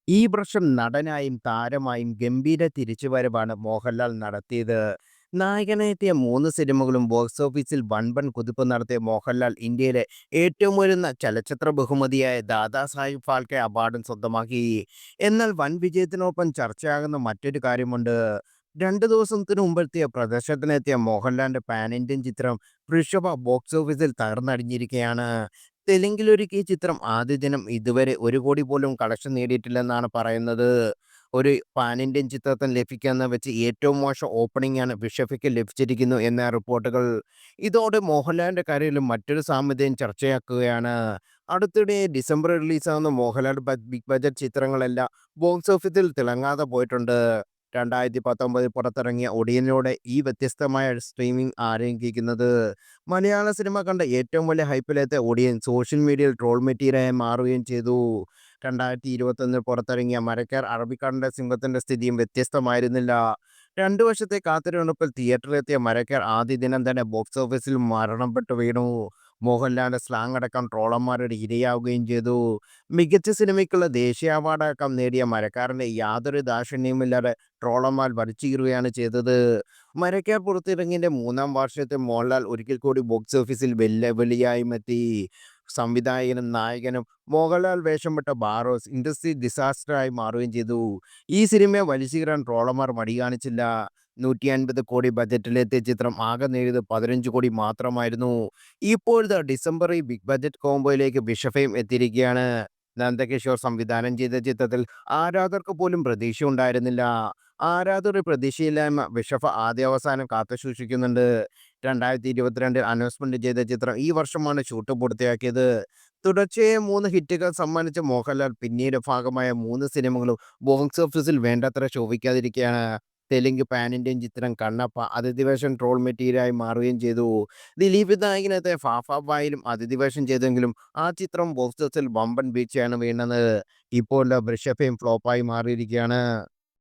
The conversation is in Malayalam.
ഈ വർഷം നടനായും താരമായും ഗംഭീര തിരിച്ചുവരവാണ് മോഹൻലാൽ നടത്തിയത്. നായകനെത്തിയ 3 സിനിമകളും ബോക്സ് ഓഫീസിൽ വൻപൻ കുതിപ്പ് നടത്തിയ മോഹൻലാൽ ഇന്ത്യയിലെ ഏറ്റവും ഉയർന്ന ചലച്ചിത്ര ബഹുമതിയായ ദാദാസാഹിബ് ഫാൽക്കെ അവാർഡും സ്വന്തമാക്കി. എന്നാൽ വൻ വിജയത്തിനൊപ്പം ചർച്ചയാകുന്ന മറ്റൊരു കാര്യമുണ്ട്. 2 ദിവസത്തിനു മുമ്പെത്തിയ പ്രദർശനത്തിനെത്തിയ മോഹൻലാലിന്റെ പാൻ ഇന്ത്യൻ ചിത്രം വൃഷഭ ബോക്സ് ഓഫീസിൽ തകർന്നടിഞ്ഞിരിക്കുകയാണ്. തെലുങ്കിലൊരുക്കിയ ഈ ചിത്രം ആദ്യ ദിനം ഇതുവരെ 1 കോടി പോലും കളക്ഷൻ നേടിയിട്ടില്ലെന്നാണ് പറയുന്നത്. ഒരു പാൻ ഇന്ത്യൻ ചിത്രത്തിന് ലഭിക്കാന്ന് വെച്ച് ഏറ്റവും മോശം ഓപ്പണിംഗാണ് വിഷഫയ്ക്ക് ലഭിച്ചിരിക്കുന്നു എന്ന റിപ്പോർട്ടുകൾ. ഇതോടെ മോഹൻലാലിന്റെ കാര്യത്തിലും മറ്റൊരു സാമ്യതയും ചർച്ചയാക്കുകയാണ്. അടുത്തിടെ ഡിസംബറിൽ റിലീസാവുന്ന മോഹൻലാൽ ബിഗ് ബഡ്ജറ്റ് ചിത്രങ്ങളെല്ലാം ബോക്സ് ഓഫീസിൽ തിളങ്ങാതെ പോയിട്ടുണ്ട്. 2019 പുറത്തിറങ്ങിയ ഒടിയനിലൂടെ ഈ വ്യത്യസ്തമായ സ്ട്രീമിംഗ് ആരംഭിക്കുന്നത്. മലയാള സിനിമ കണ്ട ഏറ്റവും വലിയ ഹൈപ്പിലെത്തിയ ഒടിയൻ സോഷ്യൽ മീഡിയയിൽ ട്രോൾ മെറ്റീരിയലായി മാറുകയും ചെയ്തു. 2021 പുറത്തിറങ്ങിയ മരക്കാർ അറബിക്കടലിന്റെ സിംഹത്തിന്റെ സ്ഥിതിയും വ്യത്യസ്തമായിരുന്നില്ല. 2 വർഷത്തെ കാത്തിരിപ്പിനൊടുവിൽ തിയേറ്ററിലെത്തിയ മരക്കാർ ആദ്യ ദിനം തന്നെ ബോക്സ് ഓഫീസിൽ മരണപ്പെട്ടു വീണു. മോഹൻലാലിന്റെ സ്ലാങ് അടക്കം ട്രോളന്മാരുടെ ഇരയാവുകയും ചെയ്തു. മികച്ച സിനിമയ്ക്കുള്ള ദേശീയ അവാർഡടക്കം നേടിയ മരക്കാരനെ യാതൊരു ദാക്ഷിണ്യവുമില്ലാതെ ട്രോളന്മാർ വലിച്ചീറുകയാണ് ചെയ്തത്. മരക്കാർ പുറത്തിറങ്ങിയതിന്റെ 3-ാം വാർഷികത്തിൽ മോഹൻലാൽ ഒരിക്കൽ കൂടി ബോക്സ് ഓഫീസിൽ വെല്ലുവിളിയായുമെത്തി. സംവിധായകനും നായകനും മോഹൻലാൽ വേഷമിട്ട ബാറോസ് ഇൻഡസ്ട്രി ഡിസാസ്റ്ററായി മാറുകയും ചെയ്തു. ഈ സിനിമയെ വലിച്ചീറാൻ ട്രോളന്മാർ മടി കാണിച്ചില്ല. 150 കോടി ബജറ്റിലെത്തിയ ചിത്രം ആകെ നേടിയത് 15 കോടി മാത്രമായിരുന്നു. ഇപ്പോഴത്തെ ഡിസംബറിൽ ബിഗ് ബഡ്ജറ്റ് കോംബോയിലേക്ക് വിഷഫയും എത്തിയിരിക്കുകയാണ്. നന്ദകിഷോർ സംവിധാനം ചെയ്ത ചിത്രത്തിൽ ആരാധകർക്ക് പോലും പ്രതീക്ഷയുണ്ടായിരുന്നില്ല. ആരാധകരുടെ പ്രതീക്ഷയില്ലായ്മ വിഷഫ ആദ്യാവസാനം കാത്തുസൂക്ഷിക്കുന്നുണ്ട്. 2022 അനൗൺസ്മെന്റ് ചെയ്ത ചിത്രം ഈ വർഷമാണ് ഷൂട്ട് പൂർത്തിയാക്കിയത്. തുടർച്ചയായ 3 ഹിറ്റുകൾ സമ്മാനിച്ച മോഹൻലാൽ പിന്നീട് ഭാഗമായ 3 സിനിമകളും ബോക്സ് ഓഫീസിൽ വേണ്ടത്ര ശോഭിക്കാതിരിക്കുകയാണ്. തെലുങ്ക് പാൻ ഇന്ത്യൻ ചിത്രം കണ്ണപ്പ അതിഥി വേഷം ട്രോൾ മെറ്റീരിയലായി മാറുകയും ചെയ്തു. ദിലീപ് നായകനെത്തിയ ഫാഫാബായിലും അതിഥി വേഷം ചെയ്തെങ്കിലും ആ ചിത്രം ബോക്സ് ഓഫീസിൽ വമ്പൻ വീഴ്ചയാണ് വീണത്. ഇപ്പോൾ വൃഷഭയും ഫ്ലോപ്പായി മാറിയിരിക്കുകയാണ്.